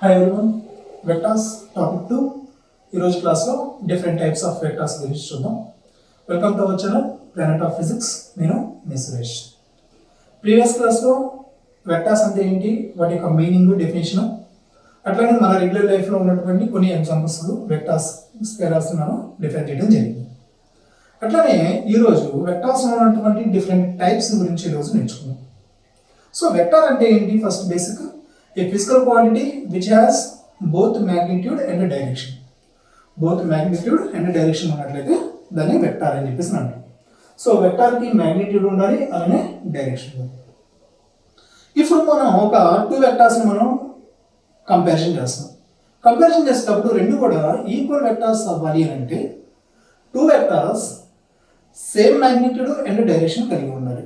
Hi everyone, vectors topic 2 ఈరోజు క్లాస్లో different types of vectors గురించి చూద్దాం. Welcome to our channel planet of physics. నేను మీ సురేష్. ప్రీవియస్ క్లాస్లో వెక్టార్స్ అంటే ఏంటి, వాటి యొక్క మీనింగ్, డెఫినేషన్, అట్లానే మన రెగ్యులర్ లైఫ్లో ఉన్నటువంటి కొన్ని ఎగ్జాంపుల్స్ వెక్టార్స్, స్కేలార్స్ డిఫరెంట్ చేయడం జరిగింది. అట్లానే ఈరోజు వెక్టార్స్ ఉన్నటువంటి డిఫరెంట్ టైప్స్ గురించి ఈరోజు నేర్చుకున్నాం. సో వెక్టార్ అంటే ఏంటి? First basic, a physical quantity which has both magnitude and direction. Both magnitude and direction ఉన్నట్లయితే దాన్ని వెక్టార్ అని చెప్పేసి అంటారు. సో వెక్టార్కి మ్యాగ్నిట్యూడ్ ఉండాలి, అలానే డైరెక్షన్ ఉండాలి. ఇప్పుడు మనం ఒక 2 వెక్టార్స్ని మనం కంపారిజన్ చేస్తాం. కంపారిజన్ చేసేటప్పుడు రెండు కూడా ఈక్వల్ వెక్టార్స్ అవ్వాలి అని అంటే 2 vectors same magnitude and direction కలిగి ఉండాలి.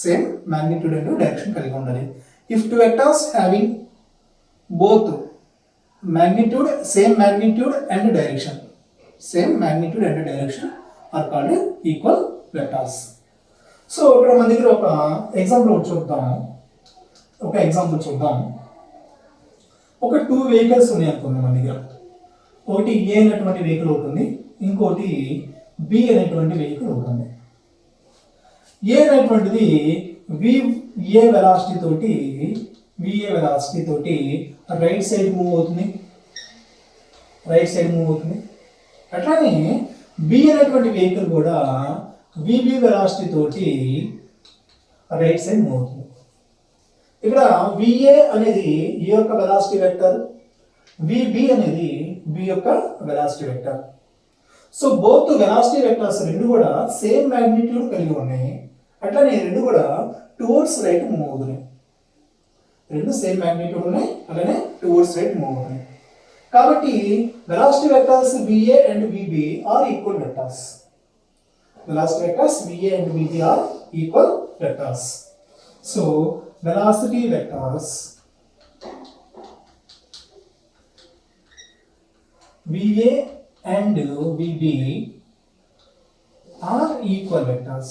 సేమ్ మ్యాగ్నిట్యూడ్ అండ్ డైరెక్షన్ కలిగి ఉండాలి. If 2 vectors having both magnitude, same magnitude and direction are called equal vectors. So ఇక్కడ మన దగ్గర ఒక ఎగ్జాంపుల్ చూద్దాం. ఒక 2 వెహికల్స్ ఉన్నాయి అనుకుందాం మన దగ్గర. ఒకటి ఏ అనేటువంటి వెహికల్ ఉంటుంది, ఇంకోటి బి అనేటువంటి వెహికల్ ఉంటుంది. ఏ అనేటువంటిది VA వెలాసిటీ తోటి రైట్ సైడ్ మూవ్ అవుతుంది. అట్లానే బి అనేటువంటి వెహికల్ కూడా VB వెలాసిటీ తోటి రైట్ సైడ్ మూవ్ అవుతుంది. ఇక్కడ VA అనేది ఏ యొక్క వెలాసిటీ వెక్టర్, VB అనేది B యొక్క velocity vector. So both velocity vectors రెండు కూడా సేమ్ మ్యాగ్నిట్యూడ్ కలిగి ఉన్నాయి. అట్లానే రెండు కూడా టువర్డ్స్ రైట్ మూవ్ అవుతున్నాయి. రెండు సేమ్ మ్యాగ్నిట్యూడ్ ఉన్నాయి, అలానే టువర్డ్స్ రైట్ మూవ్ అవుతున్నాయి. కాబట్టి velocity vectors VA and VB are equal vectors. Velocity vectors VA and VB are equal vectors. So velocity vectors VA and VB are equal vectors.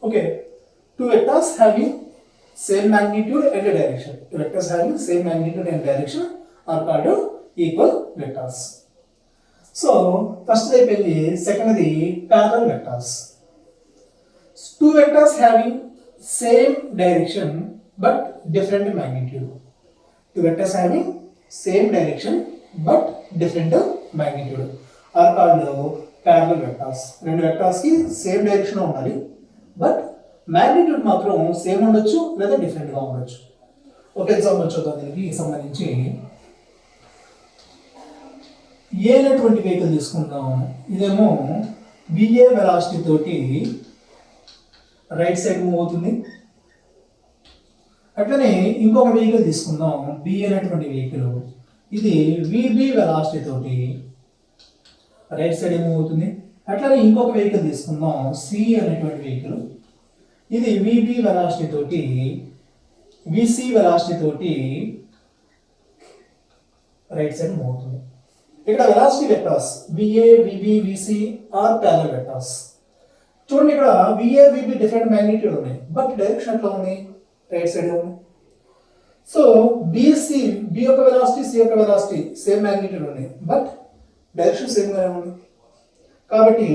Okay, 2 vectors having same magnitude and direction. 2 vectors having same magnitude and direction are called equal vectors. So first అయిపోయింది. Second parallel vectors. 2 vectors having same direction but different magnitude. 2 vectors having same direction but different magnitude are called parallel vectors. రెండు vectors కి same direction ఉండాలి, but magnitude మాత్రం same ఉండొచ్చు లేదా డిఫరెంట్గా ఉండొచ్చు. ఒక ఎగ్జాంపుల్ చూద్దాం దీనికి సంబంధించి. ఏ అనేటువంటి వెహికల్ తీసుకుందాం. ఇదేమో VA వెలాసిటీ తోటి రైట్ సైడ్ మూవ్ అవుతుంది. అట్లనే ఇంకొక వెహికల్ తీసుకుందాం, B అనేటువంటి వెహికల్. ఇది VB వెలాసిటీ తోటి రైట్ సైడ్ మూవ్ అవుతుంది. అట్లనే ఇంకొక వెహికల్ తీసుకుందాం, C అనేటువంటి వెహికల్. ఇది VB వెలాసిటీ తోటి VC వెలాసిటీ తోటి రైట్ సైడ్ మూవ్ అవుతుంది. ఇక్కడ velocity vectors VA, VB, VC are parallel vectors. చూడండి, ఇక్కడ VA, VB డిఫరెంట్ మ్యాగ్నిట్యూడ్ ఉన్నాయి, బట్ డైరెక్షన్ ఎట్లా ఉంది? రైట్ సైడ్ ఉంది. సో BC, B యొక్క వెలాసిటీ, C యొక్క వెలాసిటీ సేమ్ మ్యాగ్నిట్యూడ్ ఉన్నాయి, బట్ డైరెక్షన్ సేమ్ గానే ఉంది. కాబట్టి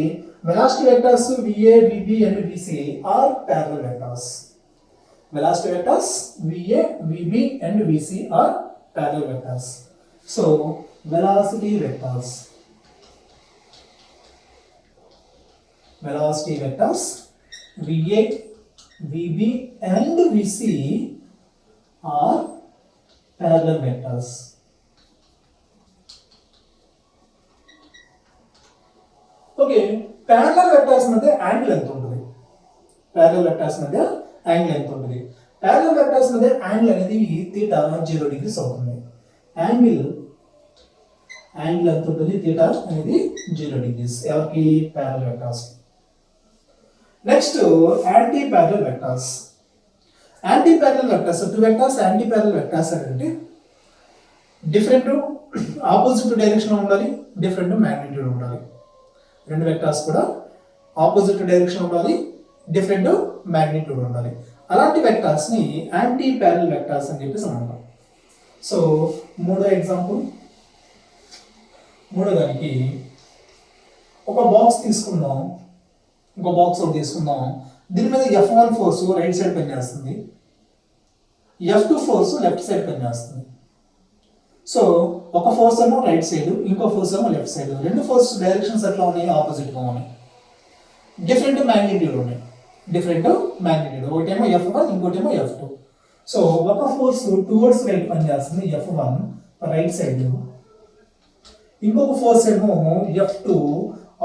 velocity vectors VA, VB and VC are parallel vectors. Velocity vectors VA, VB and VC are parallel vectors. So velocity vectors VA, VB and VC are parallel vectors. Okay, parallel vectors మధ్య angle ఎంత ఉంటుంది? Parallel vectors మధ్య angle అనేది θ 0 degrees అవుతుంది. Angle ఎంత ఉంటుంది? θ అనేది 0 degrees. ఎవరికి? Parallel vectors. Next anti parallel vectors. 2 vectors anti parallel vectors అంటే డిఫరెంట్ ఆపోజిట్ డైరెక్షన్ ఉండాలి, డిఫరెంట్ మ్యాగ్నిట్యూడ్ ఉండాలి. రెండు వెక్టర్స్ కూడా ఆపోజిట్ డైరెక్షన్ ఉండాలి, డిఫరెంట్ magnitude ఉండాలి. అలాంటి వెక్టార్స్ని యాంటీ ప్యారల్ వెక్టార్స్ అని చెప్పేసి అంటాం. సో మూడో ఎగ్జాంపుల్, మూడో దానికి ఒక బాక్స్ తీసుకుందాం, ఇంకో బాక్స్ ఒకటి తీసుకుందాం. దీని మీద F1 ఫోర్స్ రైట్ సైడ్ పనిచేస్తుంది, F2 ఫోర్స్ లెఫ్ట్ సైడ్ పనిచేస్తుంది. సో ఒక ఫోర్స్ ఏమో రైట్ సైడ్, ఇంకో ఫోర్స్ ఏమో లెఫ్ట్ సైడ్. రెండు ఫోర్స్ డైరెక్షన్స్ ఎట్లా ఉన్నాయి? ఆపోజిట్గా ఉన్నాయి. డిఫరెంట్ మ్యాగ్నిట్యూడ్ ఉన్నాయి, డిఫరెంట్ మ్యాగ్నిట్యూడ్. ఒకటేమో F1, ఇంకోటేమో F2. సో ఒక ఫోర్స్ టువర్డ్స్ రైట్ పనిచేస్తుంది, F1 రైట్ సైడ్. ఇంకొక ఫోర్స్ ఏమో F2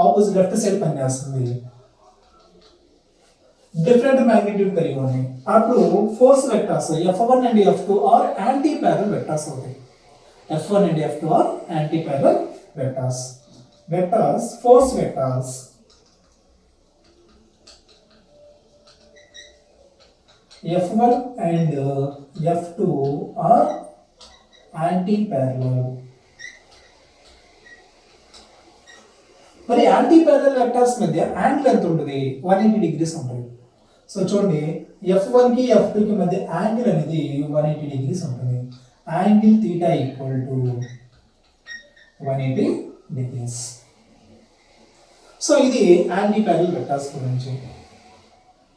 ఆపోజిట్ లెఫ్ట్ సైడ్ పనిచేస్తుంది. డిఫరెంట్ మ్యాగ్నిట్యూడ్ కలిగి ఉన్నాయి. అప్పుడు force vectors F1 and F2 are anti parallel vectors అవుతాయి. F1 and F2 are anti-parallel vectors. Vectors, force vectors. F1 and F2 are anti-parallel. మరి anti parallel vectors మధ్య angle ఎంత ఉంటుంది? 180 degrees ఉంటుంది. సో చూడండి, F1 కి F2 కి మధ్య యాంగిల్ అనేది 180 degrees ఉంటుంది. Angle θ equal to 180 degrees. So ఇది యాంటీ ప్యారలల్ వెక్టర్స్ గురించి.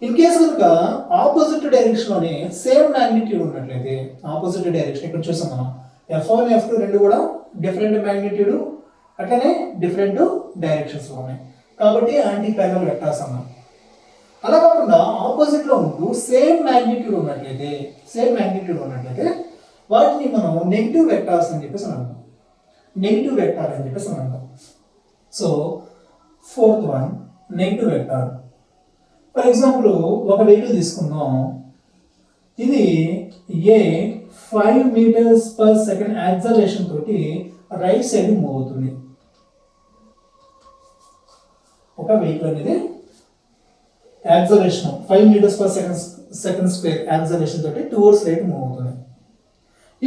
ఇన్ కేసు కనుక ఆపోజిట్ డైరెక్షన్లోనే సేమ్ మ్యాగ్నిట్యూడ్ ఉన్నట్లయితే, ఆపోజిట్ డైరెక్షన్ ఇక్కడ చూసాం మనం, F1 F2 రెండు కూడా డిఫరెంట్ మ్యాగ్నిట్యూడ్, అట్లనే డిఫరెంట్ డైరెక్షన్స్లో ఉన్నాయి కాబట్టి యాంటీ ప్యారలల్ వెక్టర్స్ అన్నాం. అలా కాకుండా ఆపోజిట్లో ఉంటూ సేమ్ మ్యాగ్నిట్యూడ్ ఉన్నట్లయితే వాటిని మనం నెగిటివ్ వెక్టార్స్ అని చెప్పేసి అంటాం. నెగిటివ్ వెక్టార్ అని చెప్పేసి అంటాం. So fourth one, negative vector. For example ఒక వెహికల్ తీసుకుందాం. ఇది ఏ 5 meters per second యాక్సలరేషన్ తోటి రైట్ సైడ్ మూవ్ అవుతుంది. ఒక వెహికల్ అనేది acceleration 5 meters per second square acceleration తోటి టువర్డ్స్ రైట్ మూవ్ అవుతుంది.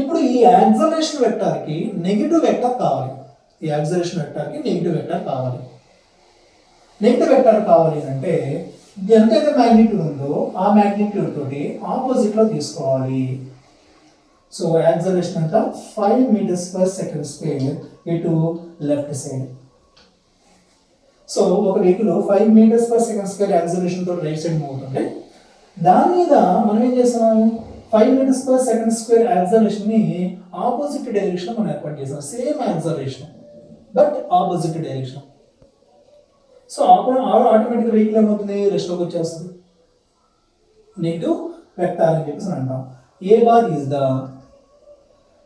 ఇప్పుడు ఈ యాక్సలరేషన్ వెక్టార్కి నెగిటివ్ వెక్టార్ కావాలి. ఈ యాక్సలరేషన్ వెక్టార్కి నెగిటివ్ వెక్టార్ కావాలి. నెగిటివ్ వెక్టార్ కావాలి అంటే ఎంతైతే మ్యాగ్నిట్యూడ్ ఉందో ఆ మ్యాగ్నిట్యూడ్ తోటి ఆపోజిట్లో తీసుకోవాలి. సో యాక్సలరేషన్ అంతా 5 meters per second స్క్వేర్ ఇటు లెఫ్ట్ సైడ్. సో ఒక vehicle 5 meters per second square acceleration తోటి రైట్ సైడ్ మూవ్ అవుతుంది. దాని మీద మనం ఏం చేస్తున్నాం? 5 meters per second square acceleration ని ఆపోజిట్ డైరెక్షన్ మనం ఏర్పాటు చేసాం. Same acceleration but opposite direction. So automatic vehicle ఏమవుతుంది? రెస్ట్లోకి వచ్చేస్తుంది. నెగిటివ్ వెక్టార్ అని చెప్పేసి అంటాం. ఏ బార్ ఈజ్ ద,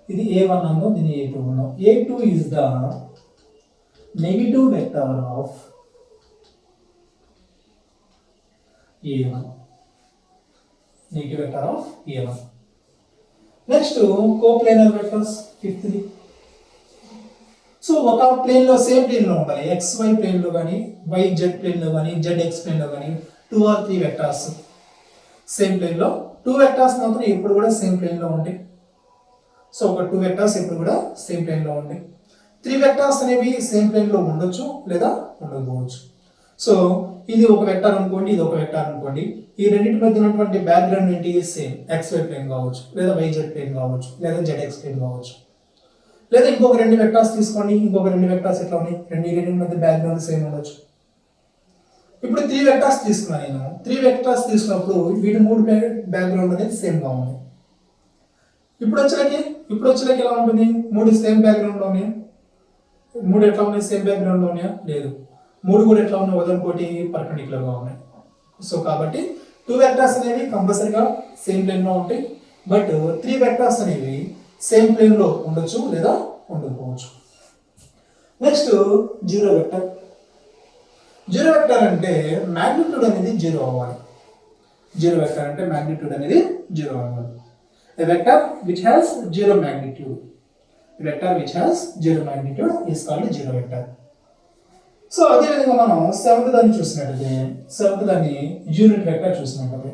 ఇది A1 అన్నాం, దీన్ని A2 అన్నాం. A2 is the negative vector of A1. Negative vector of A1. Next coplanar vectors, ఫిఫ్త్ది. సో ఒక ప్లేన్లో సేమ్ ప్లేన్లో ఉండాలి. XY ప్లేన్లో కానీ YZ ప్లేన్లో కానీ ZX ప్లేన్లో కానీ 2 or 3 వెక్టార్స్ సేమ్ ప్లేన్లో. 2 వెక్టార్స్ మాత్రం ఎప్పుడు కూడా సేమ్ ప్లేన్లో ఉంటాయి. సో ఒక 2 వెక్టార్స్ ఎప్పుడు కూడా సేమ్ ప్లేన్లో ఉంటాయి. 3 వెక్టార్స్ అనేవి సేమ్ ప్లేన్లో ఉండొచ్చు లేదా ఉండకపోవచ్చు. సో ఇది ఒక వెక్టార్ అనుకోండి, ఇది ఒక వెక్టార్ అనుకోండి. ఈ రెండింటి మధ్య ఉన్నటువంటి బ్యాక్గ్రౌండ్ ఏంటి? సేమ్. XY ప్లేన్ కావచ్చు, లేదా YZ ప్లేన్ కావచ్చు, లేదా ZX ప్లేన్ కావచ్చు. లేదా ఇంకొక 2 వెక్టార్స్ తీసుకోండి, ఇంకొక 2 వెక్టార్స్ ఎట్లా ఉన్నాయి? రెండింటి మధ్య బ్యాక్గ్రౌండ్ సేమ్ ఉండొచ్చు. ఇప్పుడు 3 వెక్టార్స్ తీసుకున్నాను నేను. 3 వెక్టార్స్ తీసుకున్నప్పుడు వీటి 3 బ్యాక్గ్రౌండ్ అనేది సేమ్గా ఉంది. ఇప్పుడు వచ్చేలకి ఎలా ఉంటుంది? 3 సేమ్ బ్యాక్గ్రౌండ్లో ఉన్నాయా? 3 ఎట్లా ఉన్నాయి? సేమ్ బ్యాక్గ్రౌండ్లో ఉన్నాయా? లేదు. 3 కూడా ఎట్లా ఉన్నాయి? ఒకదానికోటి పర్పెండిక్యులర్గా ఉన్నాయి. సో కాబట్టి 2 వెక్టార్స్ అనేవి కంపల్సరీగా సేమ్ ప్లేన్లో ఉంటాయి. బట్ 3 వెక్టార్స్ అనేవి సేమ్ ప్లేన్లో ఉండొచ్చు లేదా ఉండకపోవచ్చు. Next zero vector. Zero vector అంటే మ్యాగ్నిట్యూడ్ అనేది జీరో అవ్వాలి. జీరో వెక్టర్ అంటే మ్యాగ్నిట్యూడ్ అనేది జీరో అవ్వాలి. A vector which has zero magnitude. A vector which has zero magnitude is called zero vector. So అదేవిధంగా మనం సెవెంత్ దాన్ని చూసినట్లయితే, సెవెంత్ దాన్ని యూనిట్ వెక్టర్ చూసినట్లయితే,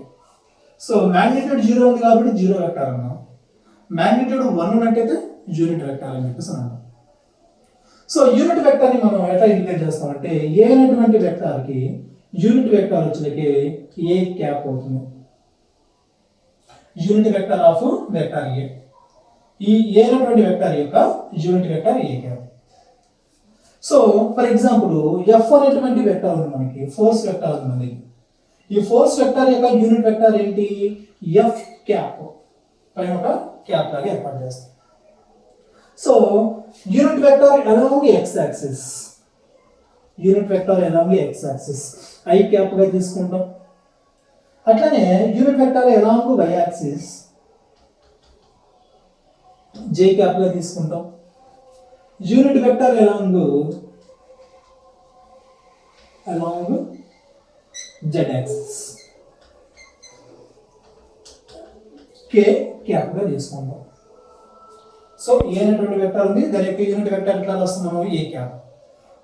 సో మ్యాగ్నిట్యూడ్ జీరో ఉంది కాబట్టి జీరో వెక్టర్ అన్నాం. మ్యాగ్నిట్యూడ్ 1 ఉన్నట్టయితే యూనిట్ వెక్టర్ అని చెప్పేసి అన్నాం. సో యూనిట్ వెక్టర్ని మనం ఎట్లా ఇండికేట్ చేస్తామంటే, ఏ అనేటువంటి వెక్టర్కి యూనిట్ వెక్టర్ వచ్చేకి ఏ క్యాప్ అవుతుంది. Unit vector of vector A. ఈ ఏ అనేటువంటి వెక్టర్ యొక్క unit vector A cap. So for example F అనేటువంటి వెక్టర్ ఉంది మనకి, ఫోర్స్ వెక్టర్ ఉంది. ఈ ఫోర్స్ వెక్టర్ యొక్క యూనిట్ వెక్టర్ ఏంటి? F cap. పైన ఒక క్యాప్ లాగా ఏర్పాటు చేస్తాం. So unit vector along X axis, unit vector along X axis I cap గా తీసుకుంటాం. అట్లనే unit vector along Y axis J cap గా తీసుకుంటాం. Unit vector along z axis k cap గా తీసుకుంటాం. సో ఏ అనేటువంటి వెక్టర్ ఉంది, దాని యొక్క యూనిట్ వెక్టర్ ఎట్లా రాస్తున్నాము? ఏ క్యాప్.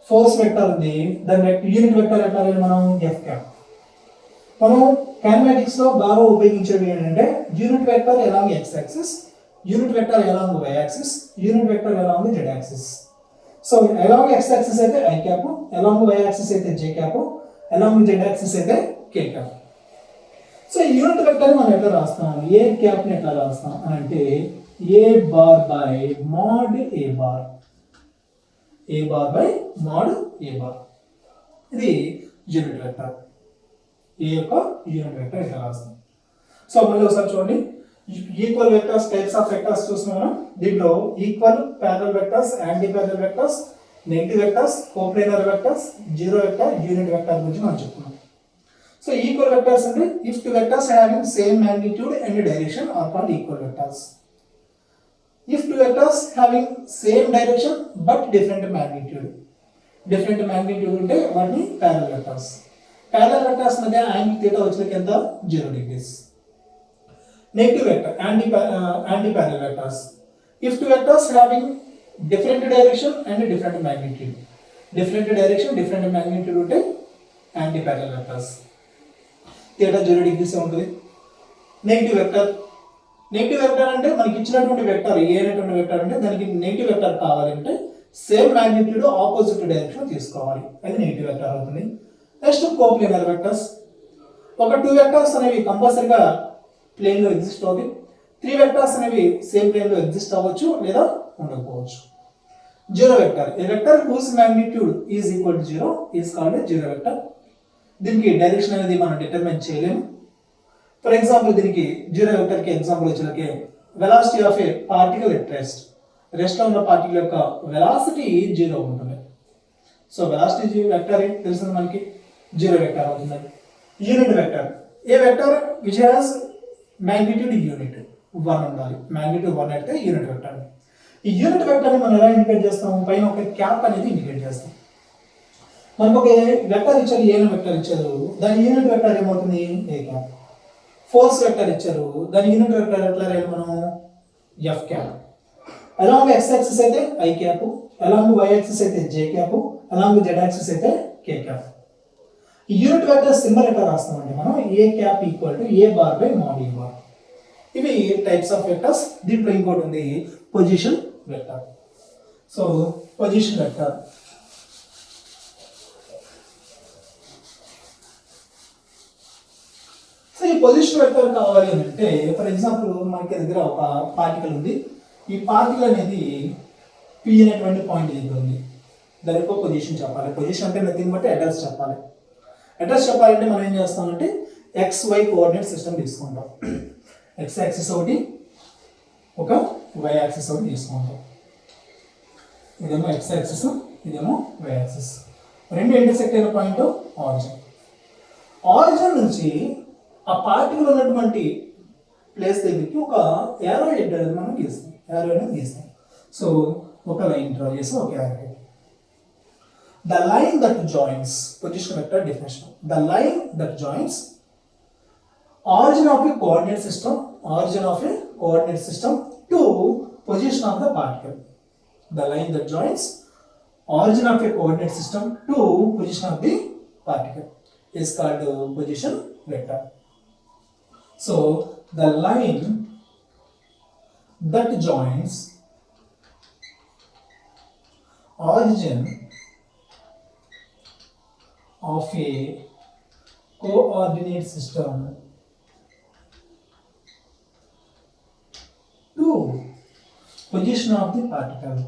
ఫోర్స్ వెక్టర్ ఉంది, దాని యూనిట్ వెక్టర్ ఎట్లా రాయాలి మనం? F cap. మనం కైనమాటిక్స్ లో బాగా ఉపయోగించేది ఏంటంటే unit vector along X axis, unit vector along Y axis, unit vector along z axis. So along x axis అయితే i cap, along y axis అయితే j cap, along z axis అయితే k cap. So ఈ unit vector మనం ఎట్లా రాస్తాం? a cap ని ఎట్లా రాస్తాం అంటే a bar by mod a bar, a bar by mod a bar. ఇది యూనిట్ వెక్టర్, a యొక్క యూనిట్ వెక్టర్ ఎట్లా రాస్తాం. సో మళ్ళీ ఒకసారి చూడండి, equal vectors, types of vectors చూస్తున్నాం. దీంట్లో equal, parallel vectors, anti parallel vectors, negative vectors, coplanar vectors, zero vector, unit vector గురించి మనం చెప్పుకున్నాం. సో ఈక్వల్ వెక్టర్స్ అంటే if two vectors having same magnitude and direction are called equal vectors. If two vectors having same direction but different magnitude ఉంటే వాటిని parallel vectors. Parallel vectors మధ్య angle theta వచ్చేకి ఎంత? 0 degrees. Negative vector, anti-parallel vectors. If two vectors having different direction and different magnitude ఉంటే anti-parallel vectors. theta 0 degrees ఉంటుంది. Negative vector అంటే మనకి ఇచ్చినటువంటి వెక్టర్ ఏ అనేటువంటి వెక్టర్ అంటే దానికి నెగిటివ్ వెక్టర్ కావాలంటే సేమ్ మ్యాగ్నిట్యూడ్ ఆపోజిట్ డైరెక్షన్ తీసుకోవాలి, అది నెగిటివ్ వెక్టర్ అవుతుంది. Next coplanar vectors. ఒక టూ వెక్టర్స్ అనేవి కంపల్సరీగా ప్లేన్ లో ఎగ్జిస్ట్ అవుతాయి. 3 వెక్టర్స్ అనేవి సేమ్ ప్లేన్ లో ఎగ్జిస్ట్ అవ్వచ్చు లేదా ఉండకపోవచ్చు. Zero vector, a vector whose magnitude is equal to 0 is called a zero vector. దీనికి డైరెక్షన్ అనేది మనం డిటర్మైన్ చేయలేము. ఫర్ ఎగ్జాంపుల్ దీనికి జీరో వెక్టర్ కి ఎగ్జాంపుల్ వచ్చేలకి velocity of a particle at rest లో ఉన్న పార్టికల్ యొక్క వెలాసిటీ 0 ఉంటుంది. సో వెలాసిటీ వెక్టర్ తెలిసింది మనకి, జీరో వెక్టర్ అవుతుంది. Unit vector, a vector which has magnitude unit 1 ఉండాలి. మ్యాగ్నిట్యూడ్ 1 అయితే యూనిట్ వెక్టర్. ఈ యూనిట్ వెక్టర్ ని మనం ఎలా ఇండికేట్ చేస్తాం? పైన ఒక క్యాప్ అనేది ఇండికేట్ చేస్తాం. మనకు ఒక వెక్టర్ ఇచ్చారు, ఏ వెక్టర్ ఇచ్చారు, దాని యూనిట్ వెక్టర్ ఏమవుతుంది? ఏ క్యాప్. ఫోర్స్ వెక్టర్ ఇచ్చారు, దాని యూనిట్ వెక్టర్ ఎట్లా రాయాలి మనం? F cap. Along x axis అయితే i cap, along y axis అయితే j cap, along z axis అయితే k క్యాప్. ఈ యూనిట్ వెక్టర్ సింబల్ ఎట్లా రాస్తామంటే మనం a cap equal to a bar by mod a bar. ఇవి టైప్స్ ఆఫ్ వెక్టర్స్. దీంట్లో ఇంకోటి ఉంది position vector. So position vector so ఈ పొజిషన్ వెక్టర్ కావాలి అని అంటే ఫర్ ఎగ్జాంపుల్ మనకి దగ్గర ఒక పార్టికల్ ఉంది. ఈ పార్టికల్ అనేది P అనేటువంటి పాయింట్ దగ్గర ఉంది. దాని యొక్క పొజిషన్ చెప్పాలి. పొజిషన్ అంటే నథింగ్ బట్ అడ్రస్ చెప్పాలి. అడ్రస్ చెప్పాలంటే మనం ఏం చేస్తామంటే XY కోఆర్డినేట్ సిస్టమ్ తీసుకుంటాం. X యాక్సిస్ ఒకటి, ఒక Y యాక్సిస్ ఒకటి తీసుకుంటాం. ఇదేమో X యాక్సిస్, ఇదేమో Y యాక్సిస్. రెండు ఇంటర్సెక్ట్ అయిన పాయింట్ ఆరిజిన్. ఆరిజిన్ నుంచి ఆ పార్టికల్ ఉన్నటువంటి ప్లేస్ దగ్గరికి ఒక యారో హెడ్ అనేది మనం గీస్తాం. యారో అనేది గీస్తాం. సో ఒక లైన్ డ్రా చేసి ఒక arrow head. The line that joins, position vector definition. The line that joins origin of a coordinate system to position of the particle. The line that joins origin of a coordinate system to position of the particle is called position vector. So the line that joins origin of a coordinate system position of the particle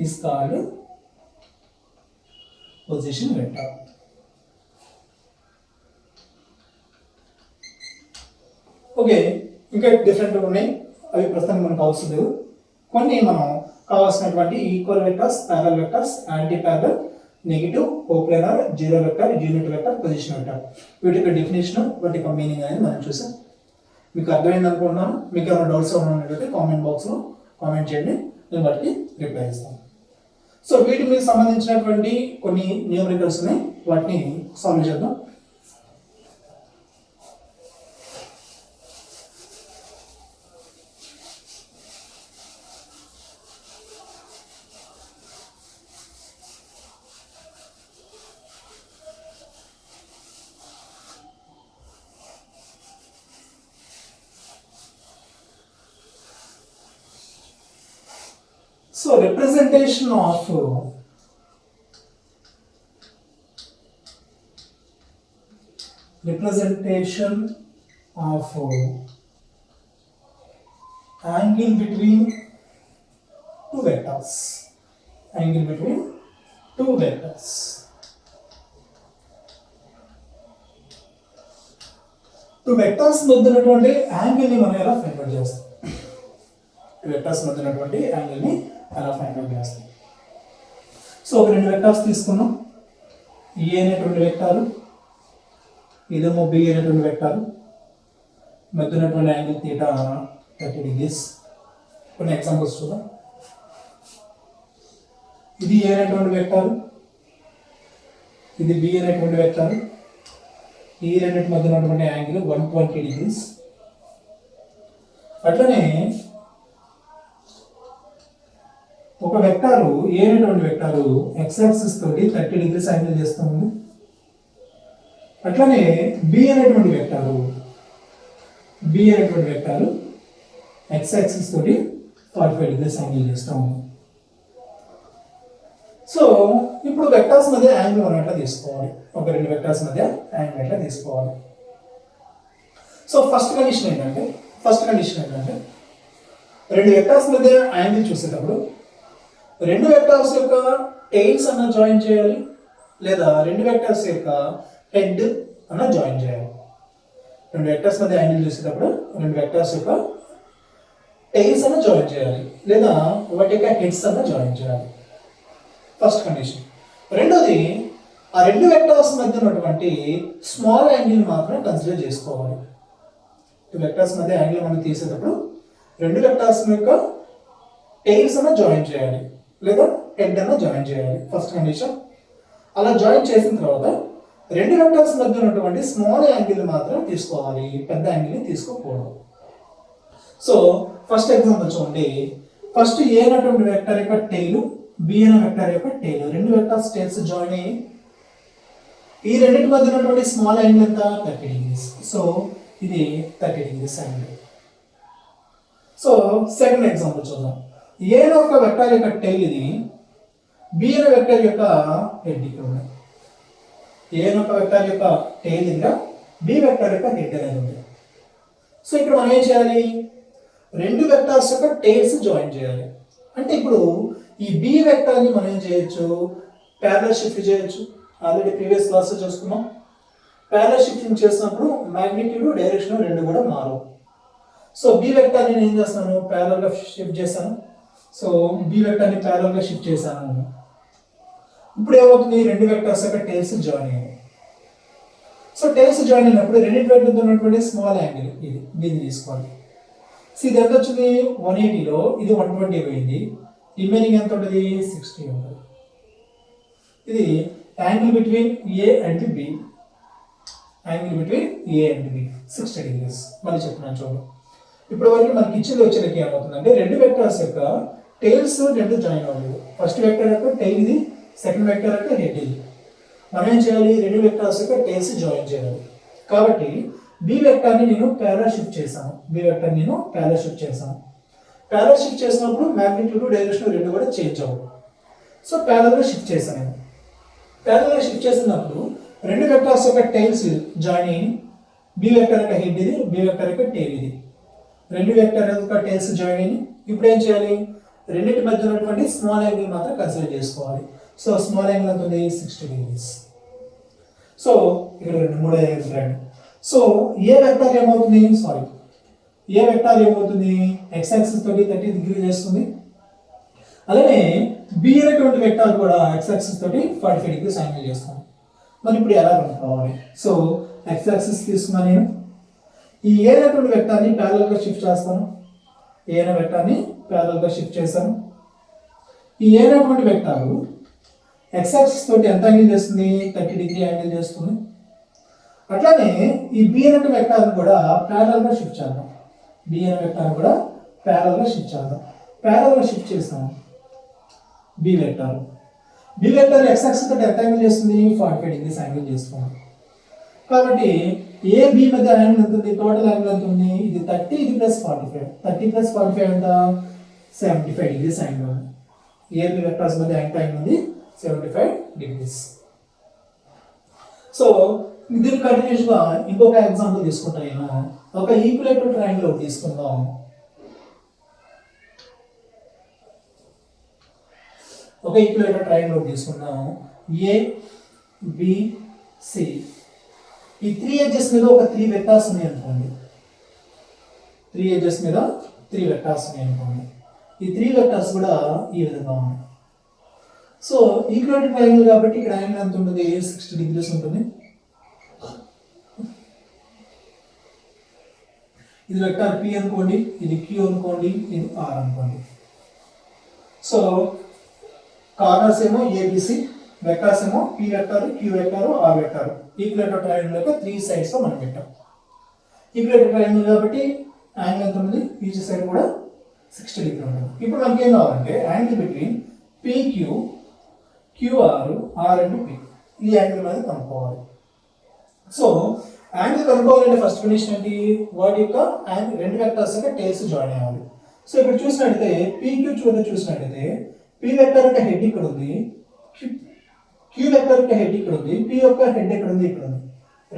is called position vector. Okay, ఇంకా different ఉన్నాయి, అవి ప్రస్తుతానికి మనకు అవసరం లేదు. కొన్ని మనం కావాల్సినటువంటి equal vectors, parallel vectors, anti parallel, negative, coplanar, zero vector, unit vector, position vector, వీటి యొక్క డెఫినేషన్, వాటి యొక్క మీనింగ్ అనేది మనం చూసాం. మీకు అర్థమైంది అనుకుంటున్నాను. మీకు ఏమైనా డౌట్స్ ఉన్నట్లయితే కామెంట్ బాక్స్లో కామెంట్ చేయండి, నేను వాటికి రిప్లై ఇస్తాను. సో వీటి మీకు సంబంధించినటువంటి కొన్ని న్యూమరికల్స్ ఉన్నాయి, వాటిని సాల్వ్ చేద్దాం. So representation of angle between two vectors. Angle between two vectors. Two vectors మధ్య ఉన్నటువంటి యాంగిల్ ని మనం ఎలా ఫైండ్ అవుట్ చేస్తాం? Two vectors మధ్య ఉన్నటువంటి యాంగిల్ ని ఎలా ఫైండ్ అవుట్ చేస్తాం? సో ఒక రెండు వెక్టర్స్ తీసుకున్నాం. ఏ అనేటువంటి వెక్టారు, ఇదేమో బి అనేటువంటి వెక్టారు, మధ్య ఉన్నటువంటి యాంగిల్ తీటా 30 degrees. కొన్ని ఎగ్జాంపుల్స్ చూద్దాం. ఇది ఏ అనేటువంటి వెక్టారు, ఇది బి అనేటువంటి వెక్టారు, ఈ రెండింటి మధ్య ఉన్నటువంటి యాంగిల్ 120 degrees. అట్లనే ఒక వెక్టారు ఏ అనేటువంటి వెక్టారు ఎక్స్ యాక్సిస్ తోటి 30 degrees యాంగిల్ చేస్తుంది. అట్లనే బి అనేటువంటి వెక్టారు ఎక్స్ యాక్సిస్ తోటి 45 degrees యాంగిల్ చేస్తూ ఉంది. సో ఇప్పుడు వెక్టర్స్ మధ్య యాంగిల్ మనం ఎట్లా తీసుకోవాలి? ఒక రెండు వెక్టర్స్ మధ్య యాంగిల్ ఎట్లా తీసుకోవాలి? సో ఫస్ట్ కండిషన్ ఏంటంటే రెండు వెక్టర్స్ మధ్య యాంగిల్ చూసేటప్పుడు రెండు వెక్టర్స్ యొక్క టెయిల్స్ అన్న జాయిన్ చేయాలి, లేదా రెండు వెక్టర్స్ యొక్క హెడ్ అన్న జాయిన్ చేయాలి. రెండు వెక్టర్స్ మధ్య యాంగిల్ చూసేటప్పుడు రెండు వెక్టర్స్ యొక్క టెయిల్స్ అన్న జాయిన్ చేయాలి, లేదా వాటి యొక్క హెడ్స్ అన్న జాయిన్ చేయాలి. First condition. రెండోది, ఆ రెండు వెక్టర్స్ మధ్య ఉన్నటువంటి స్మాల్ యాంగిల్ మాత్రం కన్సిడర్ చేసుకోవాలి. వెక్టర్స్ మధ్య యాంగిల్ మనం తీసేటప్పుడు రెండు వెక్టర్స్ యొక్క టెయిల్స్ అన్న జాయిన్ చేయాలి, లేదా హెడ్ అన్న జాయిన్ చేయాలి. First condition. అలా జాయిన్ చేసిన తర్వాత రెండు వెక్టర్స్ మధ్య ఉన్నటువంటి స్మాల్ యాంగిల్ మాత్రం తీసుకోవాలి, పెద్ద యాంగిల్ తీసుకోకూడదు. సో ఫస్ట్ ఎగ్జాంపుల్ చూడండి. ఫస్ట్ ఏ అనేటువంటి వెక్టర్ యొక్క టెయిల్, బి అనే వెక్టర్ యొక్క టెయిల్, రెండు వెక్టర్స్ టెయిల్స్ జాయిన్ అయ్యి ఈ రెండింటి మధ్య ఉన్నటువంటి స్మాల్ యాంగిల్ ఎంత? 30 degrees. సో ఇది 30 degrees angle. So second example చూద్దాం. ఏ అనే ఒక వెక్టర్ యొక్క టెయిల్ ఇది, బి అనే వెక్టర్ యొక్క హెడ్ ఇక్కడ ఉంది. ఏ అనే ఒక వెక్టర్ యొక్క టెయిల్ దగ్గర బి వెక్టర్ యొక్క హెడ్ అనేది ఉంది. సో ఇక్కడ మనం ఏం చేయాలి? రెండు వెక్టర్స్ యొక్క టెయిల్స్ జాయిన్ చేయాలి. అంటే ఇప్పుడు ఈ బి వెక్టర్ని మనం ఏం చేయొచ్చు? ప్యారలల్ షిఫ్ట్ చేయొచ్చు. ఆల్రెడీ ప్రీవియస్ క్లాస్లో చూసుకున్నాం. ప్యారలల్ షిఫ్టింగ్ చేసినప్పుడు మ్యాగ్నిట్యూడ్, డైరెక్షన్ రెండు కూడా మారు. సో బి వెక్టర్ని నేను ఏం చేస్తాను? ప్యారలల్గా షిఫ్ట్ చేశాను. సో బి వెక్టర్ని ప్యారలల్గా షిఫ్ట్ చేశాను. ఇప్పుడు ఏమవుతుంది? రెండు వెక్టర్స్ యొక్క టెయిల్స్ జాయిన్ అయ్యాయి. సో టెయిల్స్ జాయిన్ అయినప్పుడు రెండింటి వెక్టర్తో ఉన్నటువంటి స్మాల్ యాంగిల్ ఇది, దీన్ని తీసుకోవాలి. సో ఇది ఎంత వచ్చింది? 180లో ఇది 120 పోయింది, రిమైనింగ్ ఎంత ఉంటుంది? 60 ఉంటుంది. ఇది angle between A and B, angle between A and B 60 degrees. మళ్ళీ చెప్తున్నాను చూడండి. ఇప్పుడు వరకు మనకి ఇచ్చింది వచ్చేసరికి ఏమవుతుందంటే రెండు వెక్టర్స్ యొక్క టెయిల్స్ రెండు జాయిన్ అవ్వలేదు. ఫస్ట్ వెక్టర్ యొక్క టెయిల్ ఇది, సెకండ్ వెక్టర్ యొక్క హెడ్ ఇది. మనం ఏం చేయాలి? రెండు వెక్టర్స్ యొక్క టెయిల్స్ జాయిన్ చేయాలి. కాబట్టి బి వెక్టర్ని నేను ప్యారలల్ షిఫ్ట్ చేశాను. ప్యారలల్ షిఫ్ట్ చేసినప్పుడు మ్యాగ్నిట్యూడ్, డైరెక్షన్ రెండు కూడా చేంజ్ అవ్వదు. సో ప్యారలల్గా షిఫ్ట్ చేశాను నేను. ప్యారలల్గా షిఫ్ట్ చేసినప్పుడు రెండు వెక్టర్స్ యొక్క టెయిల్స్ జాయిన్ అయ్యి బి వెక్టర్ యొక్క హెడ్ ఇది, బి వెక్టర్ యొక్క టేల్ ఇది. రెండు వెక్టర్ యొక్క టేల్స్ జాయిన్ అయ్యి ఇప్పుడు ఏం చేయాలి, రెండింటి మధ్య ఉన్నటువంటి స్మాల్ యాంగిల్ మాత్రం కన్సిడర్ చేసుకోవాలి. సో స్మాల్ యాంగిల్ ఎంత ఉంది, 60 degrees. సో ఇక్కడ మూడో యాంగిల్. సో ఏ వెక్టర్ ఏమవుతుంది, ఏ వెక్టర్ ఏమవుతుంది, ఎక్స్ యాక్సిస్ తోటి 30 డిగ్రీ చేస్తుంది. అలానే బి అనేటువంటి వెక్టర్ కూడా ఎక్స్ యాక్సిస్ తోటి 45 డిగ్రీస్ యాంగిల్ చేస్తుంది. మరి ఇప్పుడు ఎలా కనుక్కోవాలి, సో ఎక్స్ యాక్సిస్ తీసుకున్నా నేను ఈ ఏ అనేటువంటి వెక్టర్ని ప్యారలల్ గా షిఫ్ట్ చేస్తాను. ఏ అనే వెక్టర్ని ప్యారలల్ గా షిఫ్ట్ చేశాను. ఈ ఏ అనేటువంటి వెక్టర్ ఎక్స్ యాక్సిస్ తోటి ఎంత యాంగిల్ చేస్తుంది, 30 డిగ్రీ యాంగిల్ చేస్తుంది. అట్లానే ఈ బి అనే వెక్టర్ కూడా ప్యారలల్ గా షిఫ్ట్ చేద్దాం. బి అనే వెక్టర్ కూడా ప్యారలల్ గా షిఫ్ట్ చేద్దాం. ప్యారలల్ గా షిఫ్ట్ చేస్తాం B vector. B vector X axis తోటి ఎంత యాంగిల్ చేస్తుంది, 45 డిగ్రీస్ యాంగిల్ చేస్తుంది. కాబట్టి ఏ బి మధ్య యాంగిల్ ఎంత ఉంది, టోటల్ యాంగిల్ ఎంత ఉంది, ఇది 30, ఇది ప్లస్ 45. 30 ప్లస్ 45 ఎంత, 75 డిగ్రీస్ యాంగిల్ ఉంది. ఏ బి వెక్టర్స్ మధ్య యాంగిల్ ఉంది 75 డిగ్రీస్. సో దీని కంటిన్యూస్ గా ఇంకొక ఎగ్జాంపుల్ తీసుకుంటా నేను. ఒక ఈక్విలేటరల్ ట్రయాంగిల్ ఒకటి తీసుకుందాం. ఒక ఈక్విలేటరల్ ట్రయాంగిల్ ఒకటి తీసుకుందాం. ఏ బి సి, ఈ 3 ఎడ్జెస్ మీద ఒక 3 వెక్టర్స్ ఉన్నాయి అనుకోండి. 3 ఎడ్జెస్ మీద 3 వెక్టర్స్ ఉన్నాయి అనుకోండి. ఈ 3 వెక్టర్స్ కూడా ఈ విధంగా ఉన్నాయి. సో ఈక్విలేటరల్ ట్రయాంగిల్ కాబట్టి ఇక్కడ యాంగిల్ ఎంత ఉంటుంది, 60 డిగ్రీస్ ఉంటుంది. ఇది వెక్టర్ పి అనుకోండి, ఇది క్యూ అనుకోండి, ఇది ఆర్ అనుకోండి. సో కార్నర్స్ ఏమో ఏబిసి, వెక్టర్స్ ఏమో P vector, Q vector, R vector. Equilateral triangle యొక్క 3 సైడ్స్ మనం పెట్టాం. ఈక్విలేటరల్ ట్రయాంగిల్ కాబట్టి యాంగిల్ ఎంత ఉంది, ఈచ్ సైడ్ కూడా 60 డిగ్రీ ఉంటుంది. ఇప్పుడు మనకి ఏం కావాలంటే angle between PQ, QR, R and P, ఈ యాంగిల్ మీద కనుక్కోవాలి. సో యాంగిల్ కనుక్కోవాలంటే ఫస్ట్ కండిషన్ ఏంటి, వాటి యొక్క రెండు వెక్టర్స్ యొక్క టేల్స్ జాయిన్ అవ్వాలి. సో ఇక్కడ చూసినట్టయితే పిక్యూ చూసినట్టయితే పి వెక్టర్ యొక్క హెడ్ ఇక్కడ ఉంది, క్యూ వెక్టర్ యొక్క హెడ్ ఇక్కడ ఉంది, పి యొక్క హెడ్ ఎక్కడ ఉంది, ఇక్కడ ఉంది.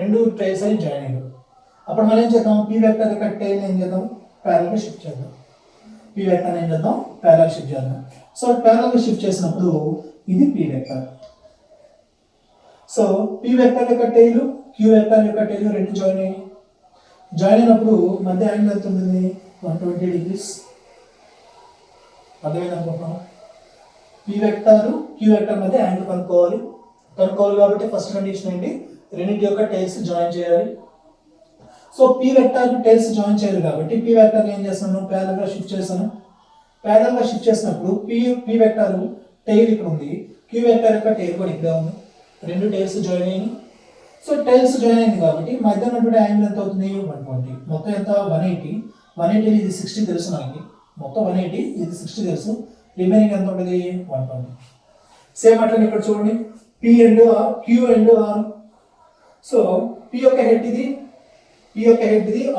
రెండు టైల్స్ అని జాయిన్ అయ్యారు. అప్పుడు మనం ఏం చేద్దాం, పి వెక్టర్ యొక్క టైల్ ఏం చేద్దాం, ప్యారలల్ గా షిఫ్ట్ చేద్దాం. పి వెక్టర్ ఏం చేద్దాం, ప్యారలల్ షిఫ్ట్ చేద్దాం. సో ప్యారలల్ గా షిఫ్ట్ చేసినప్పుడు ఇది P vector. So P vector యొక్క టైల్, క్యూ వెక్టర్ యొక్క టైల్ రెండు జాయిన్ అయ్యాయి. జాయిన్ అయినప్పుడు మధ్య యాంగిల్ ఎంత ఉంటుంది, 120 డిగ్రీస్. అర్థమైంది అనుకుంటున్నాం. పి వెక్టర్, క్యూ వెక్టర్ మధ్య యాంగిల్ కనుక్కోవాలి కాబట్టి ఫస్ట్ కండిషన్ ఏంటి, రెండింటి యొక్క టైల్స్ జాయిన్ చేయాలి. So P vector tiles join చేయాలి కాబట్టి పి వెక్టర్ ఏం చేస్తాను, ప్యారలల్ గా షిఫ్ట్ చేస్తాను. ప్యారలల్ గా షిఫ్ట్ చేసినప్పుడు పి వెక్టర్ టైల్ ఇక్కడ ఉంది, క్యూ వెక్టర్ యొక్క టైల్ కూడా ఇక్కడ ఉంది. రెండు టైల్స్ జాయిన్ అయ్యి. సో టైల్స్ జాయిన్ అయింది కాబట్టి మధ్య ఉన్నటువంటి యాంగిల్ ఎంత అవుతుంది, 120. మొత్తం ఎంత, 180 ఇది 60 తెలుసు మనకి. మొత్తం 180, ఇది 60 తెలుసు. రిమైనింగ్ ఎంత ఉంటుంది, 120. సేమ్ అట్లనే ఇక్కడ చూడండి, P and R, Q and R. So P యొక్క హెడ్ ఇది,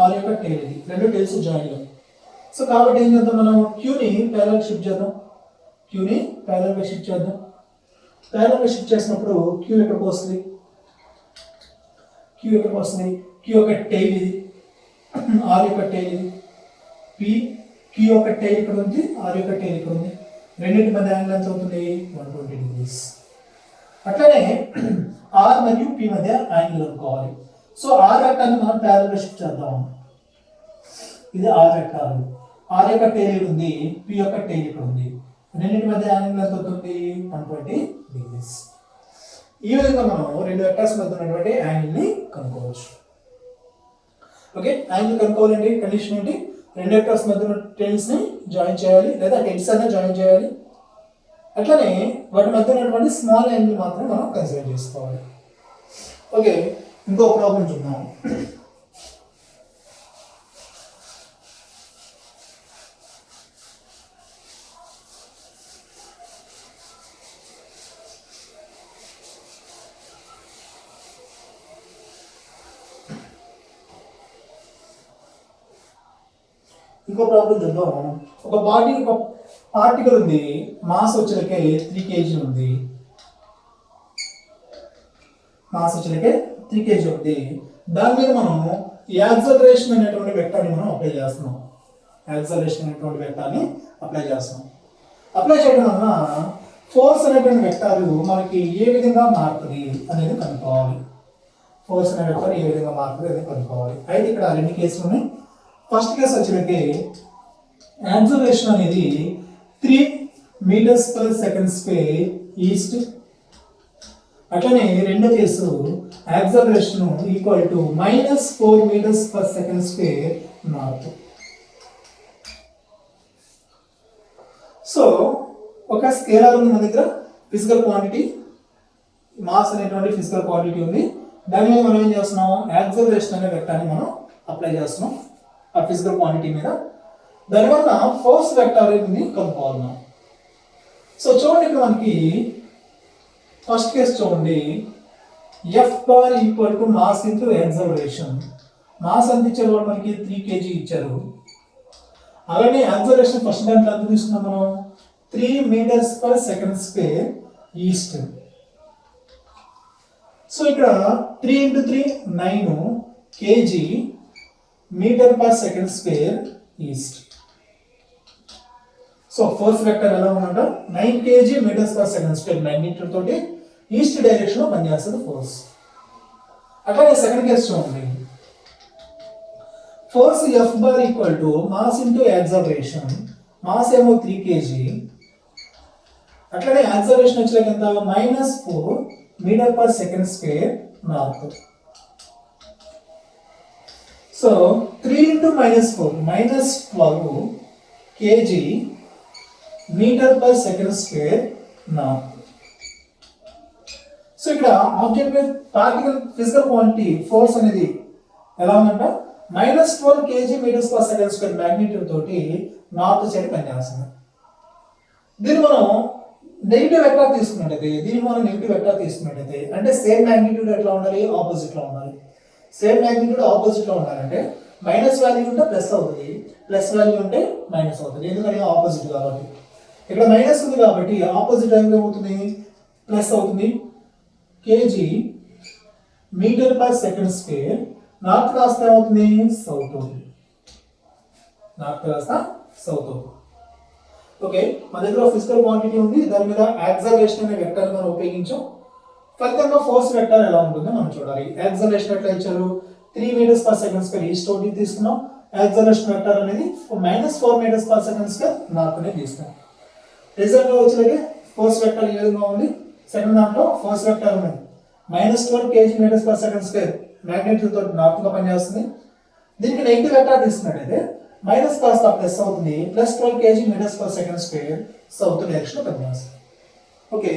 ఆర్ యొక్క టైల్ ఇది, రెండు టైల్స్ జాయిన్. సో కాబట్టి ఏం చేద్దాం, మనం క్యూని ప్యారలల్ షిఫ్ట్ చేద్దాం. ప్యారలల్ గా షిఫ్ట్ చేద్దాం. ప్యారలల్ గా షిఫ్ట్ చేసినప్పుడు క్యూ ఎక్కడికి వస్తుంది, క్యూ యొక్క టైల్ ఇది, ఆర్ యొక్క టైల్ ఇది. క్యూ యొక్క టైల్ ఇక్కడ ఉంది, ఆర్ యొక్క టైల్ ఇక్కడ ఉంది. రెండింటి మధ్య యాంగిల్ ఎంత అవుతుంది, 120 డిగ్రీస్. అట్లనే ఆర్ మరియు పి మధ్య యాంగిల్ అనుకోవాలి. సో ఆర్ వెక్టర్ని మనం ప్యారలల్ గా షిఫ్ట్ చేద్దాం. ఇది ఆర్ వెక్టర్, ఆర్ యొక్క టైల్ ఇక్కడ ఉంది, పి యొక్క టైల్ ఇక్కడ ఉంది. రెండింటి మధ్య యాంగిల్ ఎంత అవుతుంది, 120 డిగ్రీస్. ఈ విధంగా మనం రెండు వెక్టర్స్ మధ్య ఉన్నటువంటి యాంగిల్ ని కనుక్కోవచ్చు. ఓకే, యాంగిల్ కనుక్కోవాలండి కండిషన్ ఏంటి, రెండు వెక్టర్స్ మధ్య ఉన్న టైల్స్ ని జాయిన్ చేయాలి, లేదా హెడ్స్ అయినా జాయిన్ చేయాలి. అట్లనే వాటి మధ్య ఉన్నటువంటి స్మాల్ యాంగిల్ మాత్రం మనం కన్సిడర్ చేసుకోవాలి. ఓకే, ఇంకో ప్రాబ్లం చూద్దాం. ఇంకో ప్రాబ్లం చూద్దాం. ఒక పార్టికల్ ఉంది, మాస్ వచ్చేలకే 3 kg ఉంది. దాని మీద మనం యాక్సలరేషన్ అనేటువంటి వెక్టార్ని మనం అప్లై చేస్తున్నాం. యాక్సలరేషన్ అనేటువంటి వెక్టార్ని అప్లై చేస్తున్నాం. అప్లై చేయడం వలన ఫోర్స్ అనేటువంటి వెక్టార్ మనకి ఏ విధంగా మారుతుంది అనేది కనుక్కోవాలి. ఫోర్స్ అనే వెక్టార్ ఏ విధంగా మారుతుంది అనేది కనుక్కోవాలి. అయితే ఇక్కడ రెండు కేసులు ఉన్నాయి. ఫస్ట్ కేసు వచ్చినట్టే యాక్సలరేషన్ అనేది 3 metres per second square east. అట్లనే రెండో case acceleration equal to -4 metres per second square north. So ఒక స్కేలార్ ఉంది మన దగ్గర, ఫిజికల్ క్వాంటిటీ మాస్ అనేటువంటి ఫిజికల్ క్వాంటిటీ ఉంది. దాని మీద మనం ఏం చేస్తున్నాం, యాక్సలరేషన్ అనే వెక్టార్ని మనం అప్లై చేస్తున్నాం ఆ ఫిజికల్ క్వాంటిటీ మీద. దానివల్ల ఫోర్స్ వెక్టార్ అనేది కనుక్కోవాలి మనం. సో చూడండి ఇక్కడ మనకి ఫస్ట్ కేసు చూడండి, F bar equal to mass into acceleration. Mass ఎంత ఇచ్చారు వాళ్ళు మనకి 3 kg ఇచ్చారు. అలానే యాక్సలరేషన్ ఫస్ట్ దాంట్లో ఎంత తీసుకున్నాం మనం 3 metres per second square east. So ఇక్కడ 3 × 3 9 kg metre per second square east. So force vector ఎలా ఉందంట 9 kg metres per second square magnitude తోటి ఈస్ట్ డైరెక్షన్ లో పనిచేస్తుంది ఫోర్స్. అట్లాగే సెకండ్ కేసు చూడండి, force F bar equal to mass into acceleration. Mass ఏమో 3 kg, అట్లనే యాక్సలరేషన్ వచ్చేలాగా ఎంత -4 metre per second square north. So 3 × -4 -12 kg metre per second square north. So ఇక్కడ object particle physical quantity force అనేది ఎలా ఉందంట -12 kg metres per second square magnitude తోటి north side పనిచేస్తుంది. దీన్ని మనం నెగిటివ్ వెక్టార్ తీసుకున్నట్టయితే అంటే సేమ్ మ్యాగ్నిట్యూడ్ ఎట్లా ఉండాలి, ఆపోజిట్ లో ఉండాలి. సేమ్ మ్యాగ్నిట్యూడ్ ఆపోజిట్ లో ఉండాలంటే మైనస్ వాల్యూ ఉంటే ప్లస్ అవుతుంది, ప్లస్ వాల్యూ ఉంటే మైనస్ అవుతుంది. ఎందుకంటే ఆపోజిట్ కాబట్టి ఇక్కడ మైనస్ ఉంది కాబట్టి ఆపోజిట్ ఏమవుతుంది ప్లస్ అవుతుంది. kg metre per second square north కాస్త ఏమవుతుంది సౌత్ అవుతుంది. నార్త్ కాస్త సౌత్ అవుతుంది. ఓకే, మన దగ్గర ఫిజికల్ క్వాంటిటీ ఉంది, దాని మీద యాక్సలరేషన్ అనే వెక్టర్ మనం ఉపయోగించాం. ఫలితంగా ఫోర్స్ వెక్టర్ ఎలా ఉంటుందో మనం చూడాలి. యాక్సలరేషన్ ఎట్లా ఇచ్చారు 3 metres per second square east ఒకటి తీసుకున్నాం. యాక్సలరేషన్ వెక్టర్ అనేది -4 metres per second square north అనేది తీసుకున్నాం. రిజల్ట్ లో వచ్చేలాగే ఫోర్స్ వెక్టర్ ఏ విధంగా ఉంది, సెకండ్ దాంట్లో ఫోర్స్ వెక్టర్ ఉంది -12 kg metres per second square magnitude తోటి నార్త్ గా పనిచేస్తుంది. దీనికి నెగిటివ్ వెక్టర్ తీసుకున్నట్టయితే మైనస్ కాస్త ప్లస్ అవుతుంది, +12 kg metres per second square south direction లో పనిచేస్తుంది. ఓకే,